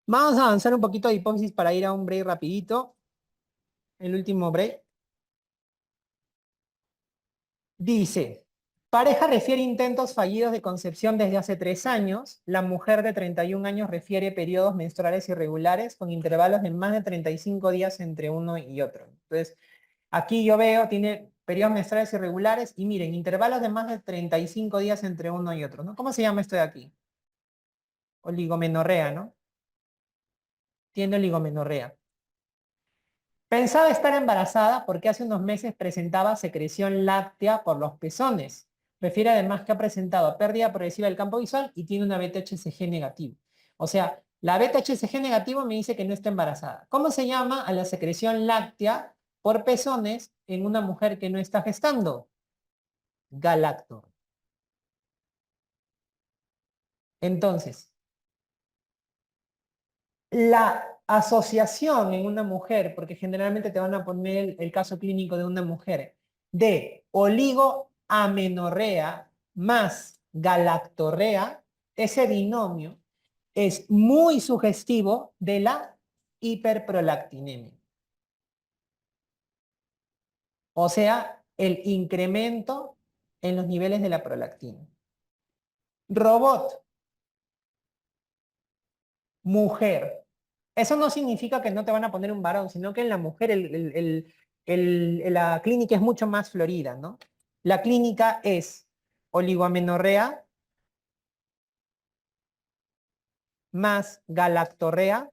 Vamos a avanzar un poquito de hipófisis para ir a un break rapidito. El último break. Dice, pareja refiere intentos fallidos de concepción desde hace 3 años. La mujer de 31 años refiere periodos menstruales irregulares con intervalos de más de 35 días entre uno y otro. Entonces, aquí yo veo, tiene periodos menstruales irregulares y miren, intervalos de más de 35 días entre uno y otro, ¿no? ¿Cómo se llama esto de aquí? Oligomenorrea, ¿no? Tiene oligomenorrea. Pensaba estar embarazada porque hace unos meses presentaba secreción láctea por los pezones. Refiere además que ha presentado pérdida progresiva del campo visual y tiene una beta-HCG negativo. O sea, la beta-HCG negativo me dice que no está embarazada. ¿Cómo se llama a la secreción láctea por pezones en una mujer que no está gestando? Galactor. Entonces, la asociación en una mujer, porque generalmente te van a poner el caso clínico de una mujer, de oligoamenorrea más galactorrea, ese binomio es muy sugestivo de la hiperprolactinemia. O sea, el incremento en los niveles de la prolactina. Robot, mujer. Eso no significa que no te van a poner un varón, sino que en la mujer la clínica es mucho más florida, ¿no? La clínica es oligoamenorrea más galactorrea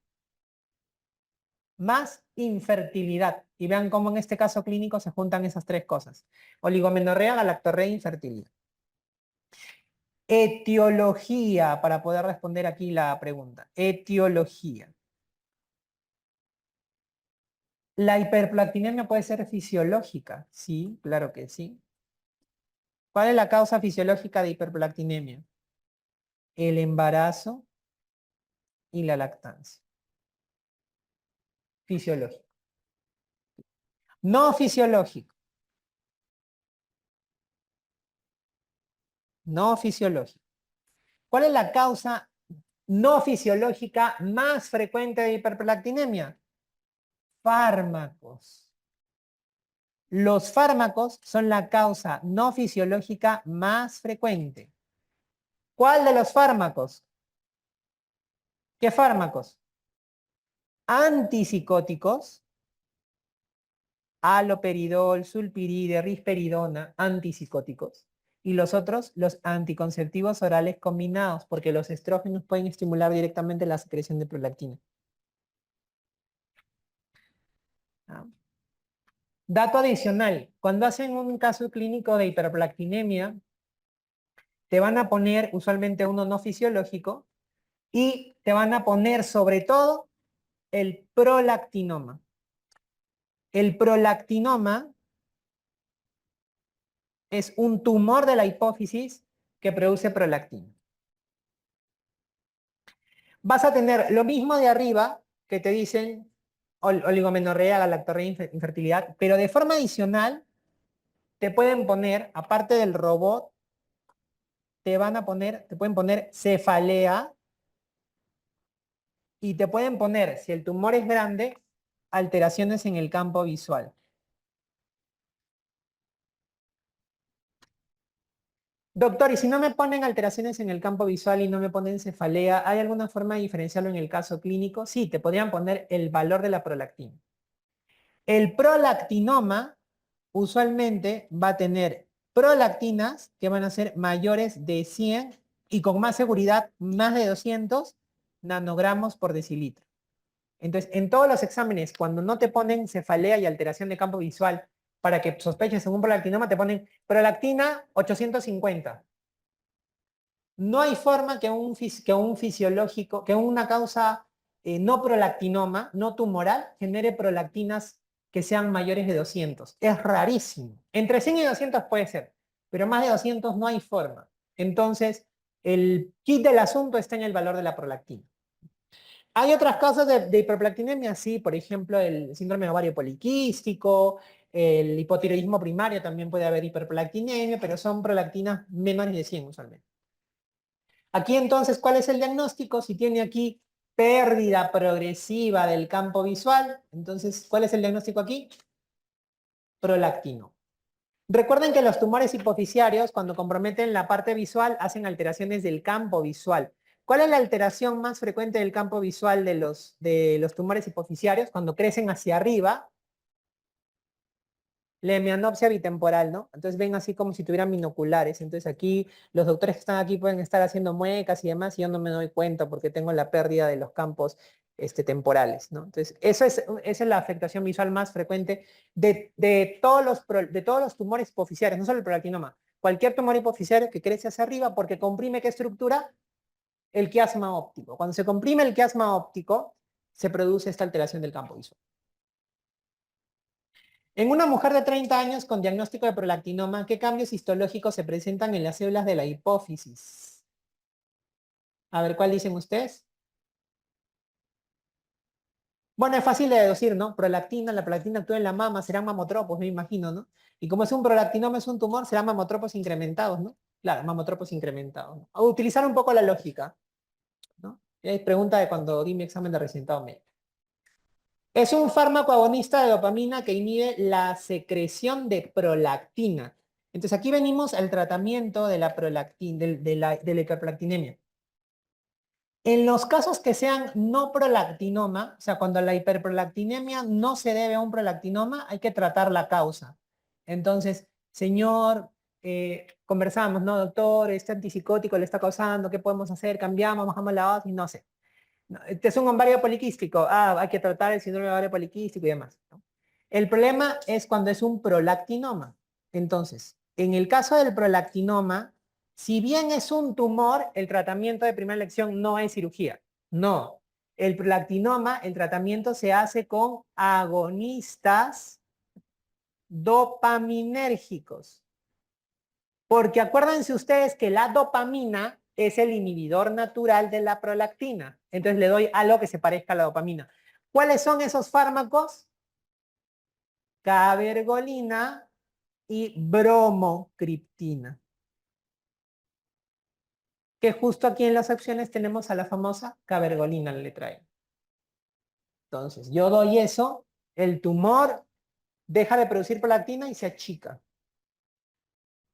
más infertilidad. Y vean cómo en este caso clínico se juntan esas tres cosas. Oligomenorrea, galactorrea e infertilidad. Etiología, para poder responder aquí la pregunta. Etiología. La hiperprolactinemia puede ser fisiológica, sí, claro que sí. ¿Cuál es la causa fisiológica de hiperprolactinemia? El embarazo y la lactancia. Fisiológico. No fisiológico. No fisiológico. ¿Cuál es la causa no fisiológica más frecuente de hiperprolactinemia? Fármacos. Los fármacos son la causa no fisiológica más frecuente. ¿Cuál de los fármacos? ¿Qué fármacos? Antipsicóticos, haloperidol, sulpiride, risperidona, antipsicóticos. Y los otros, los anticonceptivos orales combinados, porque los estrógenos pueden estimular directamente la secreción de prolactina. ¿Ah? Dato adicional, cuando hacen un caso clínico de hiperprolactinemia, te van a poner usualmente uno no fisiológico y te van a poner sobre todo el prolactinoma. El prolactinoma es un tumor de la hipófisis que produce prolactina. Vas a tener lo mismo de arriba que te dicen oligomenorrea, galactorrea, infertilidad, pero de forma adicional te pueden poner, aparte del robot, te pueden poner cefalea y te pueden poner, si el tumor es grande, alteraciones en el campo visual. Doctor, y si no me ponen alteraciones en el campo visual y no me ponen cefalea, ¿hay alguna forma de diferenciarlo en el caso clínico? Sí, te podrían poner el valor de la prolactina. El prolactinoma usualmente va a tener prolactinas que van a ser mayores de 100 y con más seguridad más de 200 nanogramos por decilitro. Entonces, en todos los exámenes, cuando no te ponen cefalea y alteración de campo visual para que sospeches en un prolactinoma, te ponen prolactina 850. No hay forma que un fisiológico, que una causa no prolactinoma, no tumoral, genere prolactinas que sean mayores de 200. Es rarísimo. Entre 100 y 200 puede ser, pero más de 200 no hay forma. Entonces, el kit del asunto está en el valor de la prolactina. Hay otras causas de hiperprolactinemia, sí, por ejemplo, el síndrome ovario poliquístico, el hipotiroidismo primario también puede haber hiperprolactinemia, pero son prolactinas menores de 100 usualmente. Aquí entonces, ¿cuál es el diagnóstico? Si tiene aquí pérdida progresiva del campo visual. Entonces, ¿cuál es el diagnóstico aquí? Prolactino. Recuerden que los tumores hipoficiarios, cuando comprometen la parte visual, hacen alteraciones del campo visual. ¿Cuál es la alteración más frecuente del campo visual de los tumores hipoficiarios? Cuando crecen hacia arriba, la hemianopsia bitemporal, ¿no? Entonces ven así como si tuvieran binoculares. Entonces aquí, los doctores que están aquí pueden estar haciendo muecas y demás, y yo no me doy cuenta porque tengo la pérdida de los campos temporales, ¿no? Entonces, esa es la afectación visual más frecuente de todos los tumores hipoficiarios, no solo el prolactinoma. Cualquier tumor hipoficiario que crece hacia arriba porque comprime, ¿qué estructura? El quiasma óptico. Cuando se comprime el quiasma óptico, se produce esta alteración del campo visual. En una mujer de 30 años con diagnóstico de prolactinoma, ¿qué cambios histológicos se presentan en las células de la hipófisis? A ver, ¿cuál dicen ustedes? Bueno, es fácil de deducir, ¿no? Prolactina, la prolactina actúa en la mama, serán mamotropos, me imagino, ¿no? Y como es un prolactinoma, es un tumor, serán mamotropos incrementados, ¿no? Claro, mamotropos incrementados, ¿no? A utilizar un poco la lógica, ¿no? Es pregunta de cuando di mi examen de residentado médico. Es un fármaco agonista de dopamina que inhibe la secreción de prolactina. Entonces aquí venimos al tratamiento de la de la hiperprolactinemia. En los casos que sean no prolactinoma, o sea, cuando la hiperprolactinemia no se debe a un prolactinoma, hay que tratar la causa. Entonces, señor, conversamos, ¿no, doctor? Este antipsicótico le está causando, ¿qué podemos hacer? ¿Cambiamos, bajamos la dosis? No sé. No, este es un ovario poliquístico. Ah, hay que tratar el síndrome de ovario poliquístico y demás, ¿no? El problema es cuando es un prolactinoma. Entonces, en el caso del prolactinoma, si bien es un tumor, el tratamiento de primera elección no es cirugía. No. El prolactinoma, el tratamiento se hace con agonistas dopaminérgicos. Porque acuérdense ustedes que la dopamina es el inhibidor natural de la prolactina. Entonces le doy algo que se parezca a la dopamina. ¿Cuáles son esos fármacos? Cabergolina y bromocriptina. Que justo aquí en las opciones tenemos a la famosa cabergolina, la letra E. Entonces, yo doy eso, el tumor deja de producir prolactina y se achica.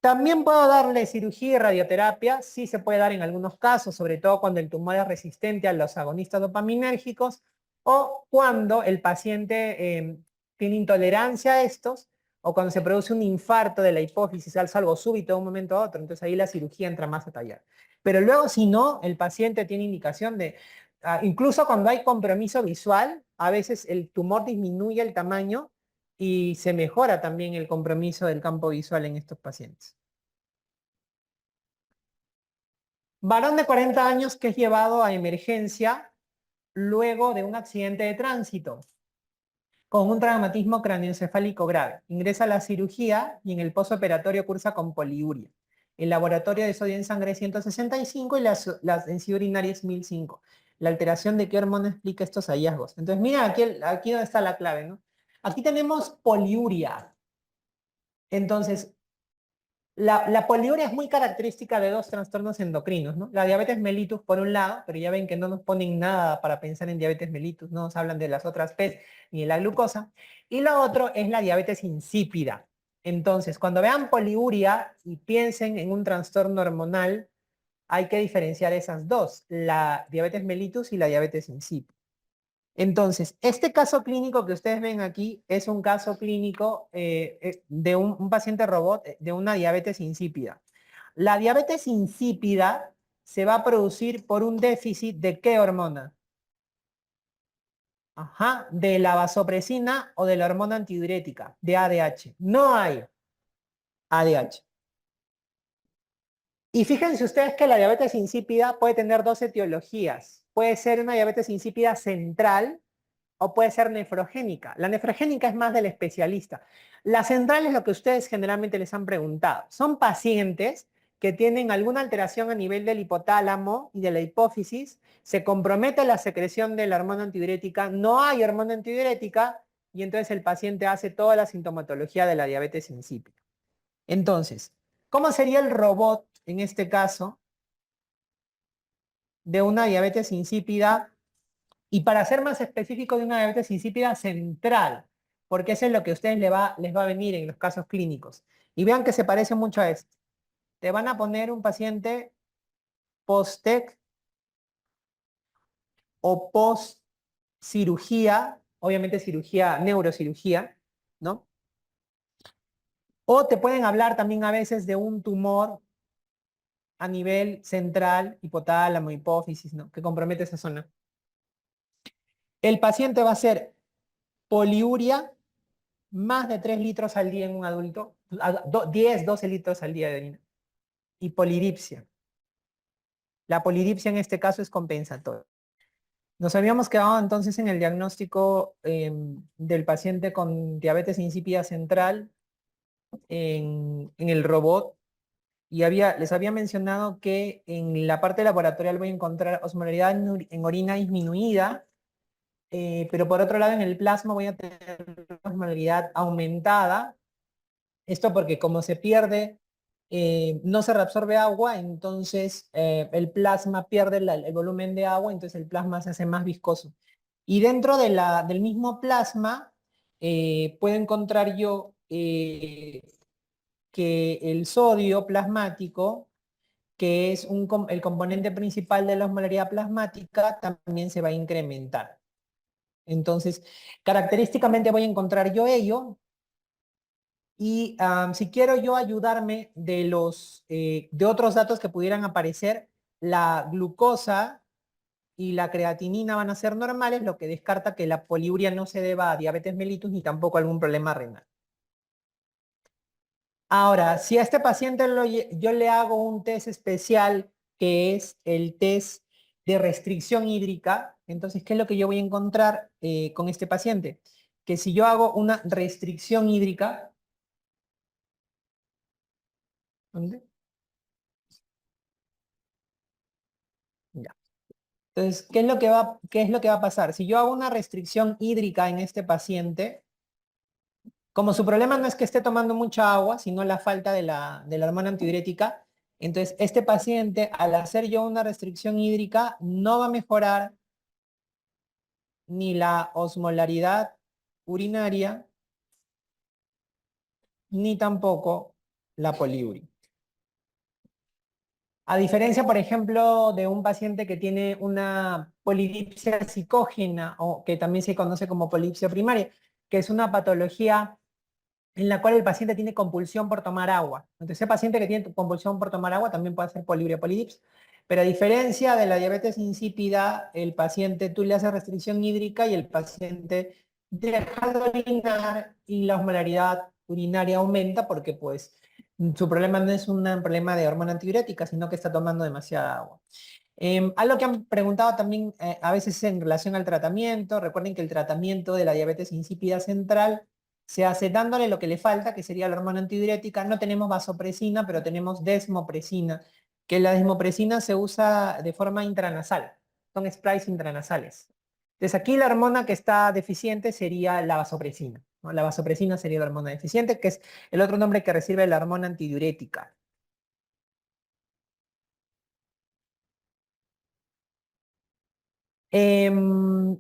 También puedo darle cirugía y radioterapia, sí se puede dar en algunos casos, sobre todo cuando el tumor es resistente a los agonistas dopaminérgicos o cuando el paciente tiene intolerancia a estos o cuando se produce un infarto de la hipófisis, algo súbito de un momento a otro, entonces ahí la cirugía entra más a tallar. Pero luego si no, el paciente tiene indicación de, incluso cuando hay compromiso visual, a veces el tumor disminuye el tamaño y se mejora también el compromiso del campo visual en estos pacientes. Varón de 40 años que es llevado a emergencia luego de un accidente de tránsito con un traumatismo cráneoencefálico grave. Ingresa a la cirugía y en el postoperatorio cursa con poliuria. El laboratorio de sodio en sangre es 165 y la densidad urinaria es 1005. La alteración de qué hormona explica estos hallazgos. Entonces, mira aquí donde está la clave, ¿no? Aquí tenemos poliuria. Entonces, la poliuria es muy característica de dos trastornos endocrinos, ¿no? La diabetes mellitus por un lado, pero ya ven que no nos ponen nada para pensar en diabetes mellitus, no nos hablan de las otras P's ni de la glucosa. Y lo otro es la diabetes insípida. Entonces, cuando vean poliuria y piensen en un trastorno hormonal, hay que diferenciar esas dos, la diabetes mellitus y la diabetes insípida. Entonces, este caso clínico que ustedes ven aquí es un caso clínico de un paciente robot de una diabetes insípida. La diabetes insípida se va a producir por un déficit de ¿qué hormona? Ajá, de la vasopresina o de la hormona antidiurética, de ADH. No hay ADH. Y fíjense ustedes que la diabetes insípida puede tener dos etiologías. Puede ser una diabetes insípida central, o puede ser nefrogénica. La nefrogénica es más del especialista. La central es lo que ustedes generalmente les han preguntado. Son pacientes que tienen alguna alteración a nivel del hipotálamo y de la hipófisis, se compromete la secreción de la hormona antidiurética, no hay hormona antidiurética y entonces el paciente hace toda la sintomatología de la diabetes insípida. Entonces, ¿cómo sería el robot en este caso de una diabetes insípida Y para ser más específico de una diabetes insípida central, porque eso es lo que a ustedes les va a venir en los casos clínicos. Y vean que se parece mucho a esto. Te van a poner un paciente post-TEC o post-cirugía, obviamente cirugía, neurocirugía, ¿no? O te pueden hablar también a veces de un tumor a nivel central, hipotálamo, hipófisis, ¿no? Que compromete esa zona. El paciente va a ser poliuria, más de 3 litros al día en un adulto, 10, 12 litros al día de orina. Y polidipsia. La polidipsia en este caso es compensatoria. Nos habíamos quedado entonces en el diagnóstico del paciente con diabetes insípida central en el robot y les había mencionado que en la parte laboratorial voy a encontrar osmolaridad en orina disminuida, pero por otro lado en el plasma voy a tener osmolaridad aumentada. Esto porque como se pierde, no se reabsorbe agua, entonces el plasma pierde el volumen de agua, entonces el plasma se hace más viscoso. Y dentro del mismo plasma puedo encontrar yo que el sodio plasmático, que es el componente principal de la osmolaridad plasmática, también se va a incrementar. Entonces, característicamente voy a encontrar yo ello. Y si quiero yo ayudarme de otros datos que pudieran aparecer, la glucosa y la creatinina van a ser normales, lo que descarta que la poliuria no se deba a diabetes mellitus ni tampoco a algún problema renal. Ahora, si a este paciente yo le hago un test especial, que es el test de restricción hídrica, entonces, ¿qué es lo que yo voy a encontrar con este paciente? Que si yo hago una restricción hídrica, ¿dónde? Ya. Entonces, qué es lo que va a pasar? Si yo hago una restricción hídrica en este paciente, como su problema no es que esté tomando mucha agua, sino la falta de la hormona antidiurética, entonces este paciente, al hacer yo una restricción hídrica, no va a mejorar ni la osmolaridad urinaria, ni tampoco la poliuria. A diferencia, por ejemplo, de un paciente que tiene una polidipsia psicógena o que también se conoce como polidipsia primaria, que es una patología en la cual el paciente tiene compulsión por tomar agua. Entonces, ese paciente que tiene compulsión por tomar agua también puede ser poliuria polidipsia. Pero a diferencia de la diabetes insípida, el paciente tú le haces restricción hídrica y el paciente deja de orinar y la osmolaridad urinaria aumenta porque pues su problema no es un problema de hormona antidiurética, sino que está tomando demasiada agua. Algo que han preguntado también a veces en relación al tratamiento, recuerden que el tratamiento de la diabetes insípida central se hace dándole lo que le falta, que sería la hormona antidiurética. No tenemos vasopresina, pero tenemos desmopresina, que la desmopresina se usa de forma intranasal, son sprays intranasales. Entonces aquí la hormona que está deficiente sería la vasopresina, ¿no? La vasopresina sería la hormona deficiente, que es el otro nombre que recibe la hormona antidiurética. Em,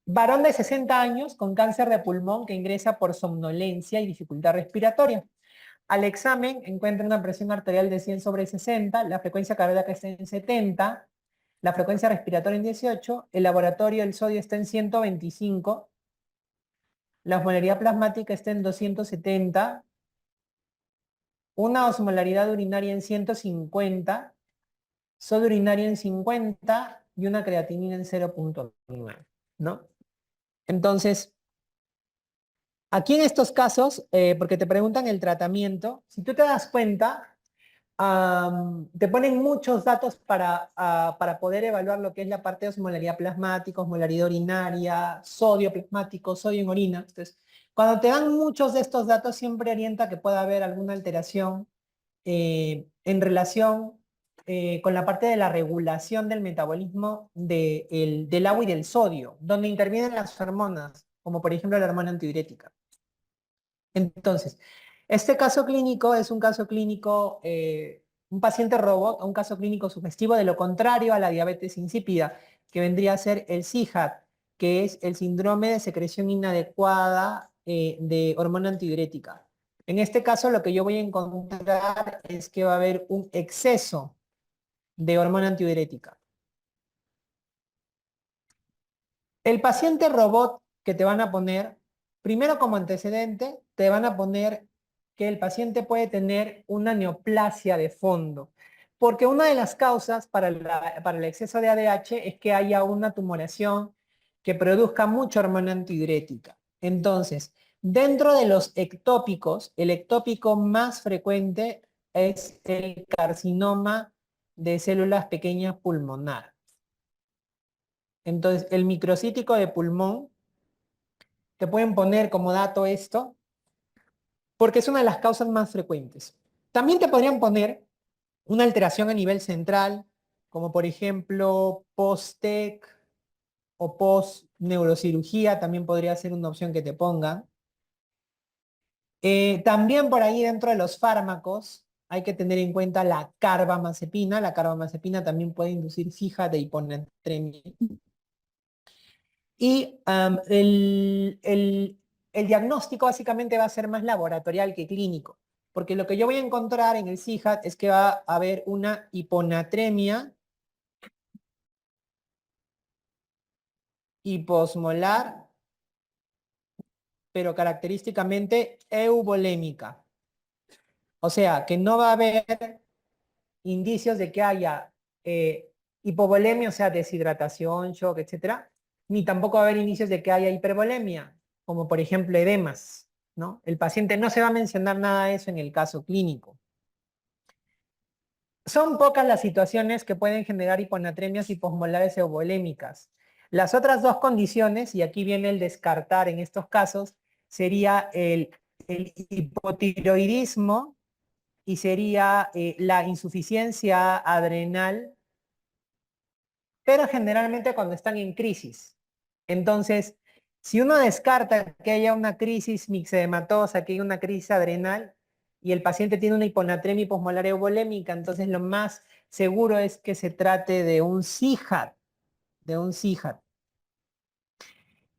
Varón de 60 años con cáncer de pulmón que ingresa por somnolencia y dificultad respiratoria. Al examen encuentra una presión arterial de 100/60, la frecuencia cardíaca está en 70, la frecuencia respiratoria en 18, el laboratorio el sodio está en 125, la osmolaridad plasmática está en 270, una osmolaridad urinaria en 150, sodio urinario en 50 y una creatinina en 0,9, ¿no? Entonces, aquí en estos casos, porque te preguntan el tratamiento, si tú te das cuenta, te ponen muchos datos para poder evaluar lo que es la parte de osmolaridad plasmática, osmolaridad urinaria, sodio plasmático, sodio en orina. Entonces, cuando te dan muchos de estos datos, siempre orienta que pueda haber alguna alteración en relación con la parte de la regulación del metabolismo del agua y del sodio, donde intervienen las hormonas, como por ejemplo la hormona antidiurética. Entonces, este caso clínico es un caso clínico, un paciente robot, un caso clínico sugestivo de lo contrario a la diabetes insípida, que vendría a ser el CIHAT. que es el síndrome de secreción inadecuada de hormona antidiurética. En este caso, lo que yo voy a encontrar es que va a haber un exceso de hormona antidiurética. El paciente robot que te van a poner, primero como antecedente, te van a poner que el paciente puede tener una neoplasia de fondo, porque una de las causas para el exceso de ADH es que haya una tumoración que produzca mucha hormona antidiurética. Entonces, dentro de los ectópicos, el ectópico más frecuente es el carcinoma de células pequeñas pulmonar. Entonces, el microcítico de pulmón, te pueden poner como dato esto, porque es una de las causas más frecuentes. También te podrían poner una alteración a nivel central, como por ejemplo post-TEC o post-neurocirugía, también podría ser una opción que te pongan. También por ahí dentro de los fármacos hay que tener en cuenta la carbamazepina. La carbamazepina también puede inducir fija de hiponatremia. Y el diagnóstico básicamente va a ser más laboratorial que clínico, porque lo que yo voy a encontrar en el CIJAT es que va a haber una hiponatremia hiposmolar, pero característicamente euvolémica. O sea, que no va a haber indicios de que haya hipovolemia, o sea, deshidratación, shock, etcétera, ni tampoco va a haber indicios de que haya hipervolemia, como por ejemplo edemas, ¿no? El paciente no se va a mencionar nada de eso en el caso clínico. Son pocas las situaciones que pueden generar hiponatremias hiposmolares euvolémicas. Las otras dos condiciones, y aquí viene el descartar en estos casos, sería el hipotiroidismo y sería la insuficiencia adrenal, pero generalmente cuando están en crisis. Entonces, si uno descarta que haya una crisis mixedematosa, que haya una crisis adrenal, y el paciente tiene una hiponatremia hiposmolar euvolémica, entonces lo más seguro es que se trate de un CIJAT, de un CIJAT.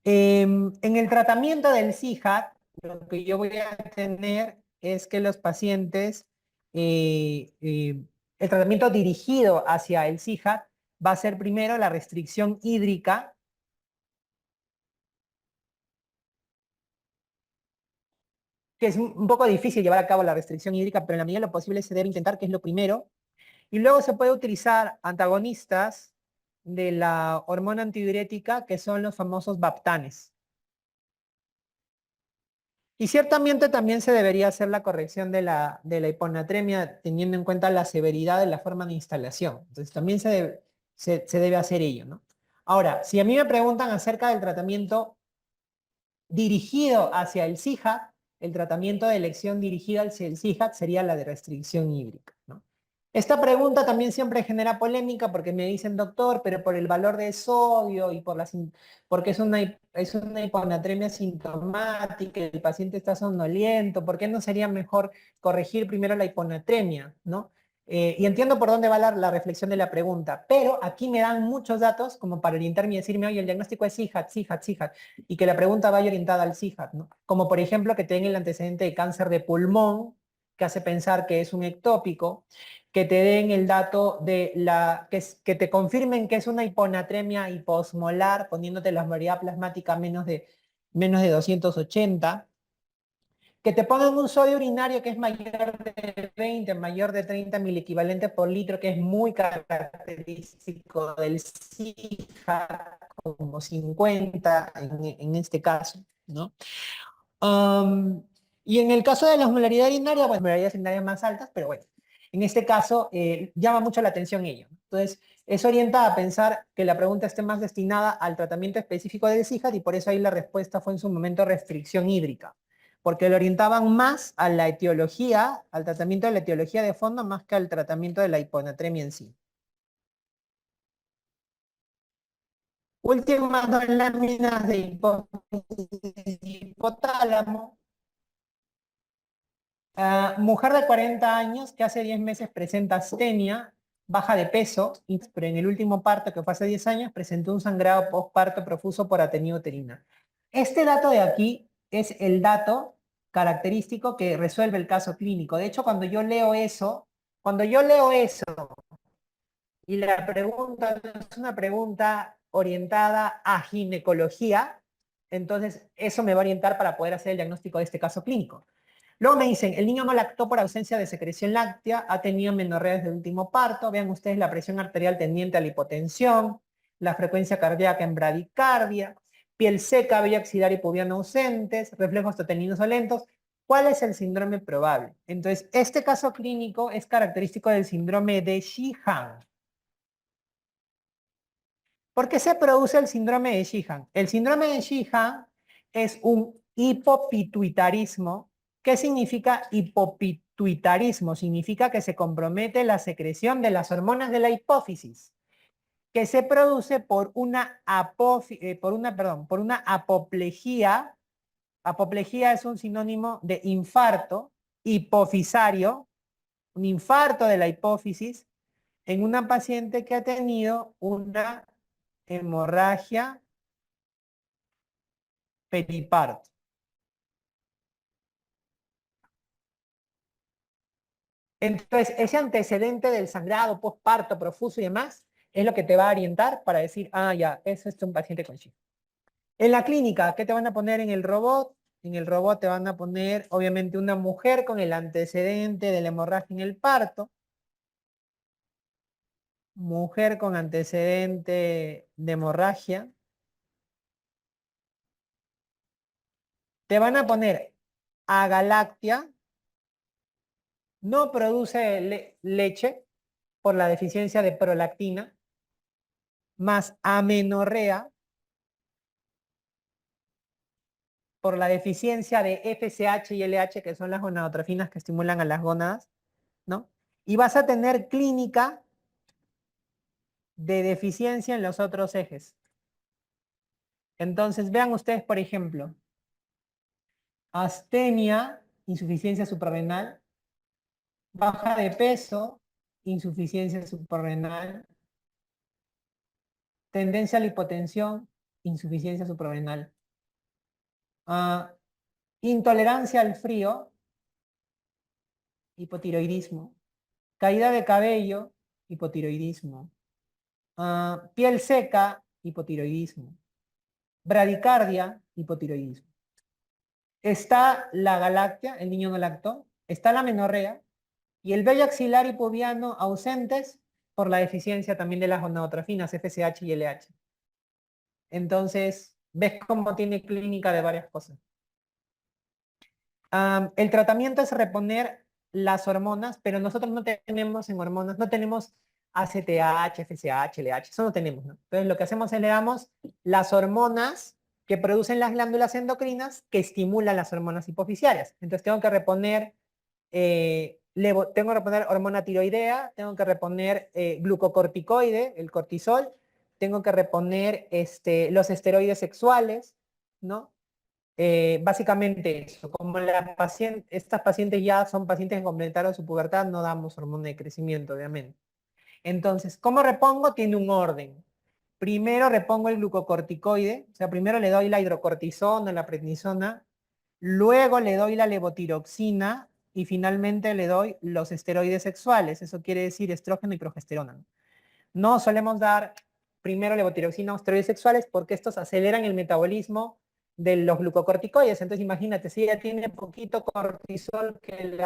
En el tratamiento del CIJAT, lo que yo voy a tener es que los pacientes, el tratamiento dirigido hacia el CIJAT va a ser primero la restricción hídrica, que es un poco difícil llevar a cabo la restricción hídrica, pero en la medida de lo posible se debe intentar, que es lo primero. Y luego se puede utilizar antagonistas de la hormona antidiurética, que son los famosos baptanes. Y ciertamente también se debería hacer la corrección de la hiponatremia teniendo en cuenta la severidad de la forma de instalación. Entonces también se debe hacer ello, ¿no? Ahora, si a mí me preguntan acerca del tratamiento dirigido hacia el CIJAT, el tratamiento de elección dirigido hacia el CIJAT sería la de restricción hídrica, ¿no? Esta pregunta también siempre genera polémica porque me dicen, doctor, pero por el valor de sodio y porque es una hiponatremia sintomática, el paciente está somnoliento, ¿por qué no sería mejor corregir primero la hiponatremia, ¿no? Y entiendo por dónde va la reflexión de la pregunta, pero aquí me dan muchos datos como para orientarme y decirme, oye, el diagnóstico es CIJAT, CIJAT, CIJAT, y que la pregunta vaya orientada al CIJAT, ¿no? Como por ejemplo que tenga el antecedente de cáncer de pulmón, que hace pensar que es un ectópico, que te den el dato que te confirmen que es una hiponatremia hiposmolar, poniéndote la osmolaridad plasmática menos de 280, que te pongan un sodio urinario que es mayor de 20, mayor de 30 miliequivalentes por litro, que es muy característico del SIJA, como 50 en este caso, ¿no? Y en el caso de la osmolaridad urinaria, bueno, osmolaridades urinarias más altas, pero bueno, en este caso llama mucho la atención ello. Entonces, es orientada a pensar que la pregunta esté más destinada al tratamiento específico del CIJAT y por eso ahí la respuesta fue en su momento restricción hídrica, porque lo orientaban más a la etiología, al tratamiento de la etiología de fondo, más que al tratamiento de la hiponatremia en sí. Últimas dos láminas de hipotálamo. Mujer de 40 años que hace 10 meses presenta astenia, baja de peso, pero en el último parto, que fue hace 10 años, presentó un sangrado postparto profuso por atenía uterina. Este dato de aquí es el dato característico que resuelve el caso clínico. De hecho, cuando yo leo eso y la pregunta es una pregunta orientada a ginecología, entonces eso me va a orientar para poder hacer el diagnóstico de este caso clínico. Luego me dicen, el niño no lactó por ausencia de secreción láctea, ha tenido menorrea desde el último parto, vean ustedes la presión arterial tendiente a la hipotensión, la frecuencia cardíaca en bradicardia, piel seca, vello axilar y pubiano ausentes, reflejos totelinos o lentos. ¿Cuál es el síndrome probable? Entonces, este caso clínico es característico del síndrome de Sheehan. ¿Por qué se produce el síndrome de Sheehan? El síndrome de Sheehan es un hipopituitarismo. ¿Qué significa hipopituitarismo? Significa que se compromete la secreción de las hormonas de la hipófisis, que se produce por una apoplejía. Apoplejía es un sinónimo de infarto hipofisario, un infarto de la hipófisis en una paciente que ha tenido una hemorragia periparto. Entonces, ese antecedente del sangrado postparto profuso y demás es lo que te va a orientar para decir, ah, ya, eso es un paciente con SHIF. En la clínica, ¿qué te van a poner en el robot? En el robot te van a poner, obviamente, una mujer con el antecedente de la hemorragia en el parto, mujer con antecedente de hemorragia. Te van a poner agalactia, no produce leche por la deficiencia de prolactina, más amenorrea por la deficiencia de FSH y LH, que son las gonadotrofinas que estimulan a las gónadas, ¿no? Y vas a tener clínica de deficiencia en los otros ejes. Entonces, vean ustedes, por ejemplo, astenia, insuficiencia suprarrenal, baja de peso, insuficiencia suprarrenal, tendencia a la hipotensión, insuficiencia suprarrenal. Intolerancia al frío, hipotiroidismo. Caída de cabello, hipotiroidismo. Piel seca, hipotiroidismo. Bradicardia, hipotiroidismo. Está la galactia, el niño no lactó. Está la menorrea. Y el vello axilar y pubiano ausentes por la deficiencia también de las gonadotrofinas, FSH y LH. Entonces, ves cómo tiene clínica de varias cosas. El tratamiento es reponer las hormonas, pero nosotros no tenemos en hormonas, no tenemos ACTH, FSH, LH, eso no tenemos, ¿no? Entonces lo que hacemos es le damos las hormonas que producen las glándulas endocrinas que estimulan las hormonas hipofisiarias. Entonces tengo que reponer, hormona tiroidea, tengo que reponer glucocorticoide, el cortisol, tengo que reponer los esteroides sexuales, ¿no? Básicamente eso, como estas pacientes ya son pacientes que completaron su pubertad, no damos hormona de crecimiento, obviamente. Entonces, ¿cómo repongo? Tiene un orden. Primero repongo el glucocorticoide, o sea, primero le doy la hidrocortisona, la prednisona, luego le doy la levotiroxina y finalmente le doy los esteroides sexuales, eso quiere decir estrógeno y progesterona. No solemos dar primero levotiroxina o esteroides sexuales porque estos aceleran el metabolismo de los glucocorticoides. Entonces imagínate, si ella tiene poquito cortisol que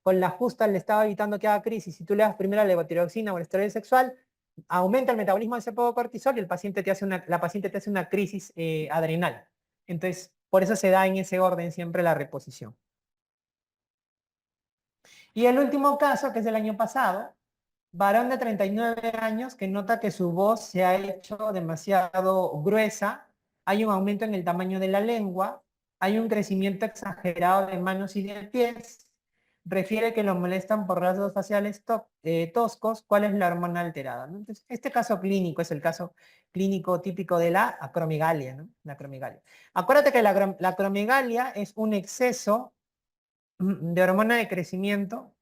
con la justa le estaba evitando que haga crisis, si tú le das primero la levotiroxina o el esteroide sexual, aumenta el metabolismo de ese poco cortisol y la paciente te hace una crisis adrenal. Entonces, por eso se da en ese orden siempre la reposición. Y el último caso, que es del año pasado, varón de 39 años que nota que su voz se ha hecho demasiado gruesa, hay un aumento en el tamaño de la lengua, hay un crecimiento exagerado de manos y de pies, refiere que lo molestan por rasgos faciales toscos, ¿cuál es la hormona alterada? ¿No? Entonces, este caso clínico es el caso clínico típico de la acromegalia, ¿no? La acromegalia. Acuérdate que la acromegalia es un exceso de hormona de crecimiento,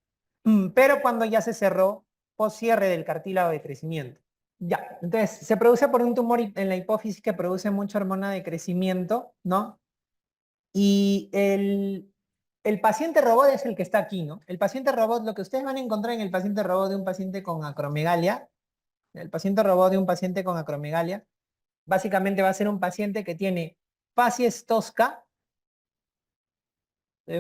pero cuando ya se cerró post cierre del cartílago de crecimiento. Ya, entonces se produce por un tumor en la hipófisis que produce mucha hormona de crecimiento, ¿no? Y el paciente robot es el que está aquí, ¿no? El paciente robot, lo que ustedes van a encontrar en el paciente robot de un paciente con acromegalia, el paciente robot de un paciente con acromegalia, básicamente va a ser un paciente que tiene facies tosca,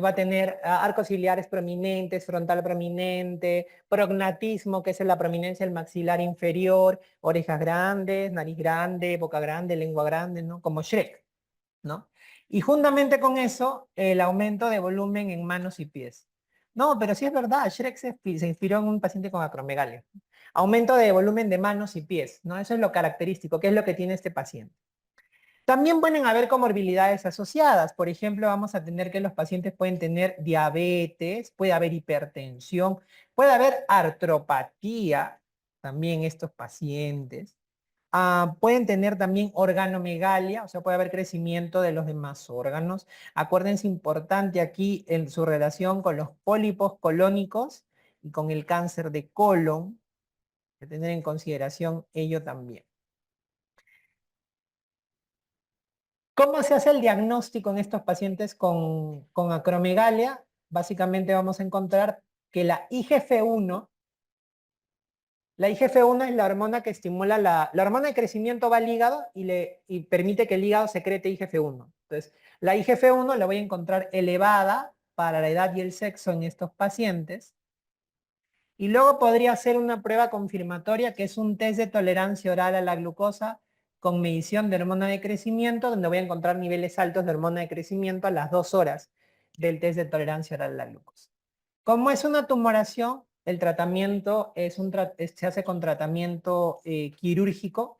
va a tener arcos ciliares prominentes, frontal prominente, prognatismo, que es la prominencia del maxilar inferior, orejas grandes, nariz grande, boca grande, lengua grande, ¿no? Como Shrek, ¿no? Y juntamente con eso, el aumento de volumen en manos y pies. No, pero sí es verdad, Shrek se inspiró en un paciente con acromegalia. Aumento de volumen de manos y pies, ¿no? Eso es lo característico, que es lo que tiene este paciente. También pueden haber comorbilidades asociadas. Por ejemplo, vamos a tener que los pacientes pueden tener diabetes, puede haber hipertensión, puede haber artropatía, también estos pacientes. Pueden tener también organomegalia, o sea, puede haber crecimiento de los demás órganos. Acuérdense, importante aquí en su relación con los pólipos colónicos y con el cáncer de colon, que tener en consideración ello también. ¿Cómo se hace el diagnóstico en estos pacientes con acromegalia? Básicamente vamos a encontrar que la IGF-1 es la hormona que estimula la hormona de crecimiento va al hígado y permite que el hígado secrete IGF-1. Entonces, la IGF-1 la voy a encontrar elevada para la edad y el sexo en estos pacientes. Y luego podría hacer una prueba confirmatoria, que es un test de tolerancia oral a la glucosa con medición de hormona de crecimiento, donde voy a encontrar niveles altos de hormona de crecimiento a las 2 horas del test de tolerancia oral a la glucosa. Como es una tumoración, el tratamiento se hace con tratamiento quirúrgico,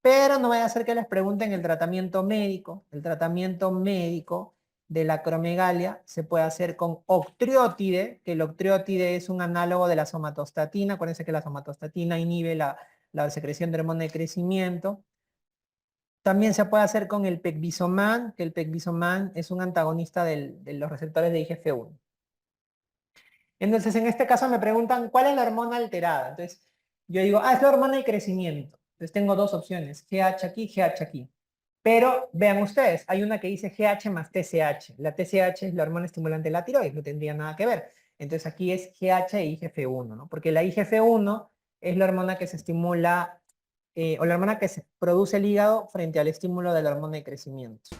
pero no vaya a ser que les pregunten el tratamiento médico. El tratamiento médico de la acromegalia se puede hacer con octreotide, que el octreotide es un análogo de la somatostatina. Acuérdense que la somatostatina inhibe la secreción de hormona de crecimiento. También se puede hacer con el pegvisomán, que el pegvisomán es un antagonista de los receptores de IGF-1. Entonces, en este caso me preguntan, ¿cuál es la hormona alterada? Entonces, yo digo, es la hormona de crecimiento. Entonces, tengo dos opciones, GH aquí, GH aquí. Pero, vean ustedes, hay una que dice GH más TSH. La TSH es la hormona estimulante de la tiroides, no tendría nada que ver. Entonces, aquí es GH e IGF-1, ¿no? Porque la IGF-1 es la hormona que se estimula, o la hormona que se produce el hígado frente al estímulo de la hormona de crecimiento.